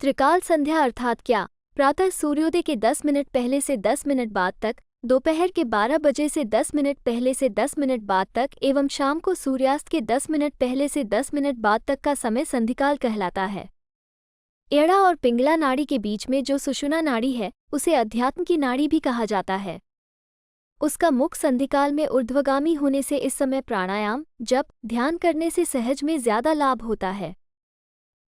त्रिकाल संध्या अर्थात क्या? प्रातः सूर्योदय के 10 मिनट पहले से 10 मिनट बाद तक, दोपहर के 12 बजे से 10 मिनट पहले से 10 मिनट बाद तक एवं शाम को सूर्यास्त के 10 मिनट पहले से 10 मिनट बाद तक का समय संधिकाल कहलाता है। एड़ा और पिंगला नाड़ी के बीच में जो सुषुम्ना नाड़ी है, उसे अध्यात्म की नाड़ी भी कहा जाता है। उसका मुख संधिकाल में ऊर्ध्वगामी होने से इस समय प्राणायाम, जप, ध्यान करने से सहज में ज्यादा लाभ होता है।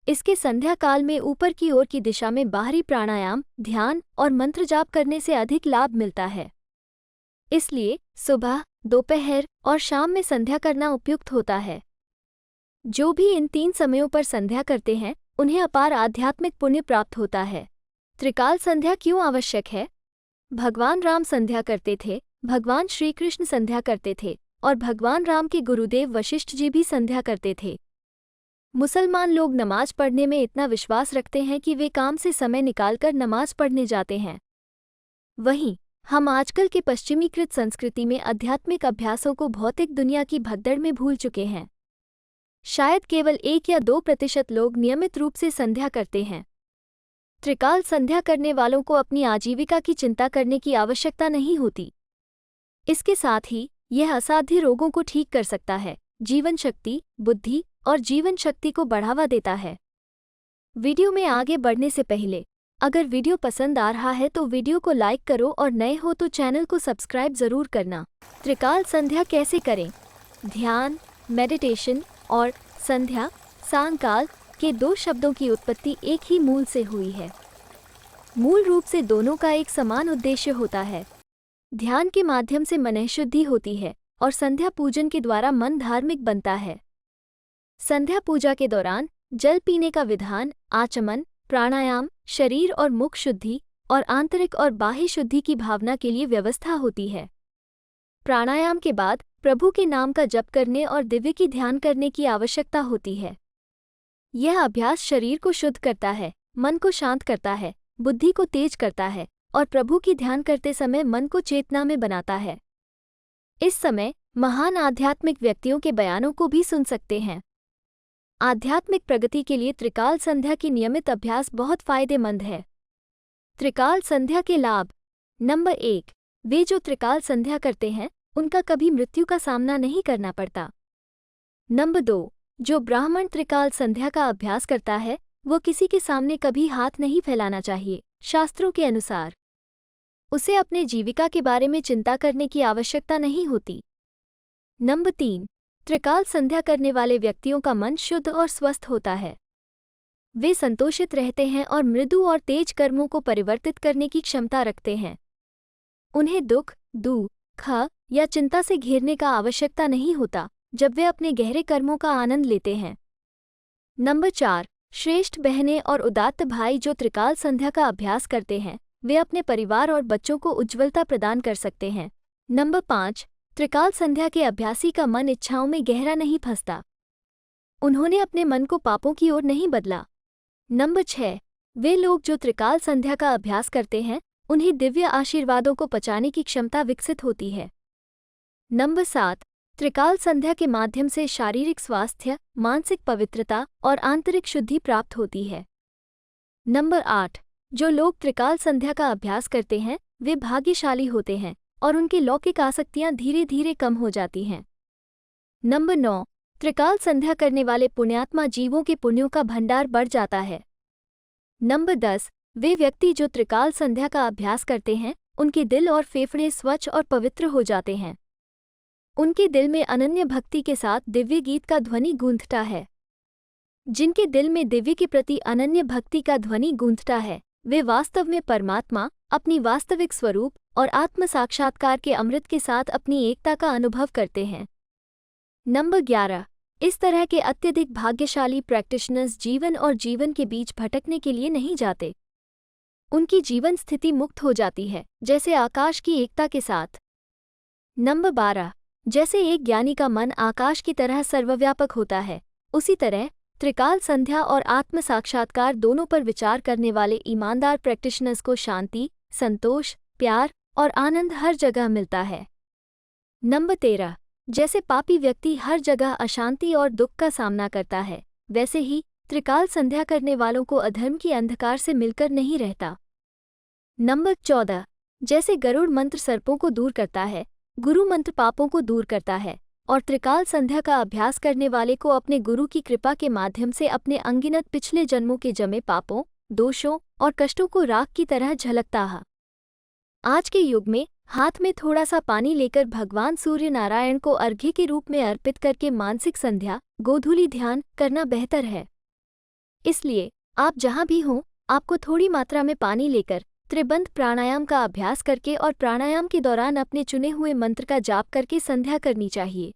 इसके संध्या काल में ऊपर की ओर की दिशा में बाहरी प्राणायाम, ध्यान और मंत्र जाप करने से अधिक लाभ मिलता है। इसलिए सुबह, दोपहर और शाम में संध्या करना उपयुक्त होता है। जो भी इन 3 समयों पर संध्या करते हैं, उन्हें अपार आध्यात्मिक पुण्य प्राप्त होता है। त्रिकाल संध्या क्यों आवश्यक है? भगवान राम संध्या करते थे, भगवान श्री कृष्ण संध्या करते थे और भगवान राम के गुरुदेव वशिष्ठ जी भी संध्या करते थे। मुसलमान लोग नमाज पढ़ने में इतना विश्वास रखते हैं कि वे काम से समय निकालकर नमाज पढ़ने जाते हैं। वहीं हम आजकल के पश्चिमीकृत संस्कृति में आध्यात्मिक अभ्यासों को भौतिक दुनिया की भगदड़ में भूल चुके हैं। शायद केवल 1 या 2% लोग नियमित रूप से संध्या करते हैं। त्रिकाल संध्या करने वालों को अपनी आजीविका की चिंता करने की आवश्यकता नहीं होती। इसके साथ ही यह असाध्य रोगों को ठीक कर सकता है, जीवन शक्ति, बुद्धि और जीवन शक्ति को बढ़ावा देता है। वीडियो में आगे बढ़ने से पहले अगर वीडियो पसंद आ रहा है तो वीडियो को लाइक करो और नए हो तो चैनल को सब्सक्राइब जरूर करना। त्रिकाल संध्या कैसे करें? ध्यान, मेडिटेशन और संध्या, सांकाल के 2 शब्दों की उत्पत्ति एक ही मूल से हुई है। मूल रूप से दोनों का एक समान उद्देश्य होता है। ध्यान के माध्यम से मन शुद्धि होती है और संध्या पूजन के द्वारा मन धार्मिक बनता है। संध्या पूजा के दौरान जल पीने का विधान, आचमन, प्राणायाम, शरीर और मुख शुद्धि और आंतरिक और बाह्य शुद्धि की भावना के लिए व्यवस्था होती है। प्राणायाम के बाद प्रभु के नाम का जप करने और दिव्य की ध्यान करने की आवश्यकता होती है। यह अभ्यास शरीर को शुद्ध करता है, मन को शांत करता है, बुद्धि को तेज करता है और प्रभु की ध्यान करते समय मन को चेतना में बनाता है। इस समय महान आध्यात्मिक व्यक्तियों के बयानों को भी सुन सकते हैं। आध्यात्मिक प्रगति के लिए त्रिकाल संध्या की नियमित अभ्यास बहुत फायदेमंद है। त्रिकाल संध्या के लाभ। नंबर 1, वे जो त्रिकाल संध्या करते हैं उनका कभी मृत्यु का सामना नहीं करना पड़ता। नंबर 2, जो ब्राह्मण त्रिकाल संध्या का अभ्यास करता है वो किसी के सामने कभी हाथ नहीं फैलाना चाहिए। शास्त्रों के अनुसार उसे अपने जीविका के बारे में चिंता करने की आवश्यकता नहीं होती। नंबर 3, त्रिकाल संध्या करने वाले व्यक्तियों का मन शुद्ध और स्वस्थ होता है। वे संतोषित रहते हैं और मृदु और तेज कर्मों को परिवर्तित करने की क्षमता रखते हैं। उन्हें दुख, दुख या चिंता से घेरने का आवश्यकता नहीं होता जब वे अपने गहरे कर्मों का आनंद लेते हैं। नंबर 4, श्रेष्ठ बहनें और उदात्त भाई जो त्रिकाल संध्या का अभ्यास करते हैं वे अपने परिवार और बच्चों को उज्ज्वलता प्रदान कर सकते हैं। नंबर 5, त्रिकाल संध्या के अभ्यासी का मन इच्छाओं में गहरा नहीं फंसता। उन्होंने अपने मन को पापों की ओर नहीं बदला। नंबर 6, वे लोग जो त्रिकाल संध्या का अभ्यास करते हैं उन्हें दिव्य आशीर्वादों को पचाने की क्षमता विकसित होती है। नंबर 7, त्रिकाल संध्या के माध्यम से शारीरिक स्वास्थ्य, मानसिक पवित्रता और आंतरिक शुद्धि प्राप्त होती है। नंबर 8, जो लोग त्रिकाल संध्या का अभ्यास करते हैं वे भाग्यशाली होते हैं और उनकी लौकिक आसक्तियां धीरे धीरे कम हो जाती हैं। नंबर 9, त्रिकाल संध्या करने वाले पुण्यात्मा जीवों के पुण्यों का भंडार बढ़ जाता है। नंबर 10, वे व्यक्ति जो त्रिकाल संध्या का अभ्यास करते हैं उनके दिल और फेफड़े स्वच्छ और पवित्र हो जाते हैं। उनके दिल में अनन्य भक्ति के साथ दिव्य गीत का ध्वनि गूंजता है। जिनके दिल में दिव्य के प्रति अनन्य भक्ति का ध्वनि गूंजता है वे वास्तव में परमात्मा, अपनी वास्तविक स्वरूप और आत्म साक्षात्कार के अमृत के साथ अपनी एकता का अनुभव करते हैं। नंबर 11, इस तरह के अत्यधिक भाग्यशाली प्रैक्टिशनर्स जीवन और जीवन के बीच भटकने के लिए नहीं जाते। उनकी जीवन स्थिति मुक्त हो जाती है, जैसे आकाश की एकता के साथ। नंबर 12, जैसे एक ज्ञानी का मन आकाश की तरह सर्वव्यापक होता है, उसी तरह त्रिकाल संध्या और आत्म साक्षात्कार दोनों पर विचार करने वाले ईमानदार प्रैक्टिशनर्स को शांति, संतोष, प्यार और आनंद हर जगह मिलता है। नंबर 13, जैसे पापी व्यक्ति हर जगह अशांति और दुख का सामना करता है, वैसे ही त्रिकाल संध्या करने वालों को अधर्म की अंधकार से मिलकर नहीं रहता। नंबर 14। जैसे गरुड़ मंत्र सर्पों को दूर करता है, गुरु मंत्र पापों को दूर करता है और त्रिकाल संध्या का अभ्यास करने वाले को अपने गुरु की कृपा के माध्यम से अपने अनगिनत पिछले जन्मों के जमे पापों, दोषों और कष्टों को राख की तरह झलकता है। आज के युग में हाथ में थोड़ा सा पानी लेकर भगवान सूर्य नारायण को अर्घ्य के रूप में अर्पित करके मानसिक संध्या, गोधूली ध्यान करना बेहतर है। इसलिए आप जहां भी हों, आपको थोड़ी मात्रा में पानी लेकर त्रिबंध प्राणायाम का अभ्यास करके और प्राणायाम के दौरान अपने चुने हुए मंत्र का जाप करके संध्या करनी चाहिए।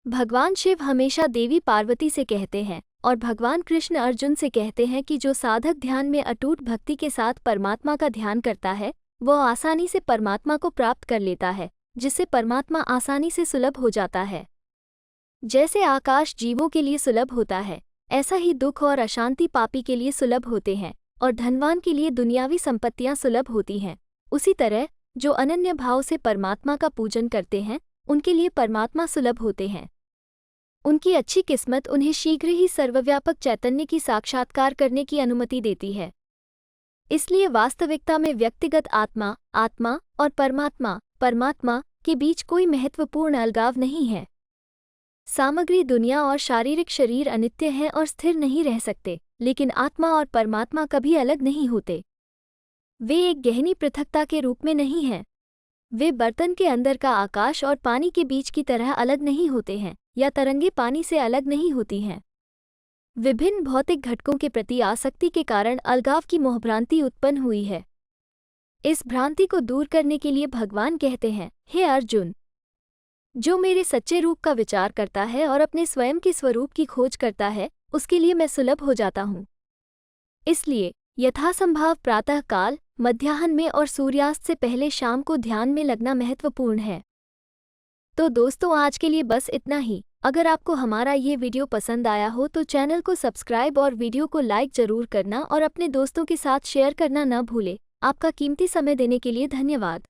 भगवान शिव हमेशा देवी पार्वती से कहते हैं और भगवान कृष्ण अर्जुन से कहते हैं कि जो साधक ध्यान में अटूट भक्ति के साथ परमात्मा का ध्यान करता है वह आसानी से परमात्मा को प्राप्त कर लेता है, जिससे परमात्मा आसानी से सुलभ हो जाता है। जैसे आकाश जीवों के लिए सुलभ होता है, ऐसा ही दुख और अशांति पापी के लिए सुलभ होते हैं और धनवान के लिए दुनियावी संपत्तियां सुलभ होती हैं। उसी तरह जो अनन्य भाव से परमात्मा का पूजन करते हैं उनके लिए परमात्मा सुलभ होते हैं। उनकी अच्छी किस्मत उन्हें शीघ्र ही सर्वव्यापक चैतन्य की साक्षात्कार करने की अनुमति देती है। इसलिए वास्तविकता में व्यक्तिगत आत्मा, आत्मा और परमात्मा, परमात्मा के बीच कोई महत्वपूर्ण अलगाव नहीं है। सामग्री दुनिया और शारीरिक शरीर अनित्य हैं और स्थिर नहीं रह सकते, लेकिन आत्मा और परमात्मा कभी अलग नहीं होते। वे एक गहनी पृथकता के रूप में नहीं हैं। वे बर्तन के अंदर का आकाश और पानी के बीच की तरह अलग नहीं होते हैं या तरंगे पानी से अलग नहीं होती हैं। विभिन्न भौतिक घटकों के प्रति आसक्ति के कारण अलगाव की मोहभ्रांति उत्पन्न हुई है। इस भ्रांति को दूर करने के लिए भगवान कहते हैं, हे अर्जुन, जो मेरे सच्चे रूप का विचार करता है और अपने स्वयं के स्वरूप की खोज करता है, उसके लिए मैं सुलभ हो जाता हूँ। इसलिए यथासंभव प्रातः काल, मध्याह्न में और सूर्यास्त से पहले शाम को ध्यान में लगना महत्वपूर्ण है। तो दोस्तों, आज के लिए बस इतना ही। अगर आपको हमारा ये वीडियो पसंद आया हो तो चैनल को सब्सक्राइब और वीडियो को लाइक जरूर करना और अपने दोस्तों के साथ शेयर करना न भूलें। आपका कीमती समय देने के लिए धन्यवाद।